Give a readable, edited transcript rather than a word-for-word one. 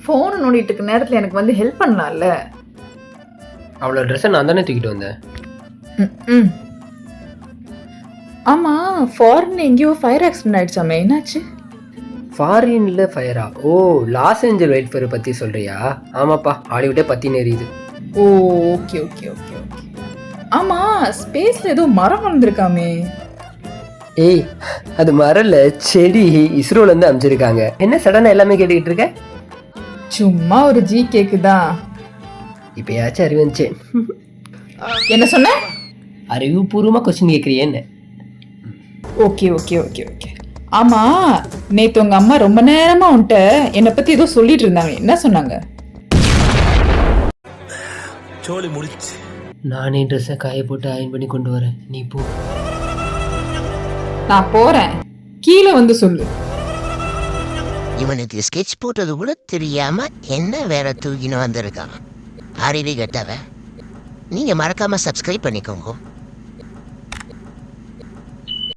Phone நோண்டிட்டு இருக்க நேரத்தில் எனக்கு வந்து ஹெல்ப் பண்ணலாம்ல. அவ்வளோ ட்ரெஸ்ஸை நான் தானே தூக்கிட்டு வந்தேன். ம். ஆமாம், ஃபாரின் எங்கேயோ ஃபயர் ஆக்சிடென்ட் ஆயிடுச்சாமே, என்னாச்சு? ஃபாரின்ல ஃபயரா? ஓ, லாஸ் ஏஞ்சல் வைல்ட் ஃபயரை பற்றி சொல்கிறியா? ஆமாப்பா, ஹாலிவுட்டே பற்றி நெறியுது. ஓ, ஓகே ஓகே ஓகே ஓகே. ஆமாம், ஸ்பேஸில் ஏதோ மரம் வந்திருக்காமே. ஏய், அது மரல செடி, இஸ்ரோலேருந்து அமைச்சிருக்காங்க. என்ன சடனாக எல்லாமே கேட்டுக்கிட்டு இருக்க? சும்மா ஒரு ஜி கேக்குதான். இப்போயாச்சும் அறிவுச்சேன். என்ன சொன்ன? அறிவுபூர்வமாக கொஸ்டின் கேட்குறியேன்னு. Okay okay okay okay. ஆமாம், நேற்று உங்கள் அம்மா ரொம்ப நேரமாக உன்ட்ட என்னை பற்றி ஏதோ சொல்லிட்டு இருந்தாங்க. என்ன சொன்னாங்க? சோலி முடிச்சு. நானே ட்ரெஸ்ஸை காய போட்டு அயன் பண்ணி கொண்டு வரேன், நீ போ. நான் போகிறேன், கீழே வந்து சொல்லு. இவனுக்கு ஸ்கெட்ச் போட்டது கூட தெரியாம என்ன வேற தூக்கின்னு வந்திருக்கான். அறிவி கட்டவ. நீங்க மறக்காம சப்ஸ்கிரைப் பண்ணிக்கோங்க.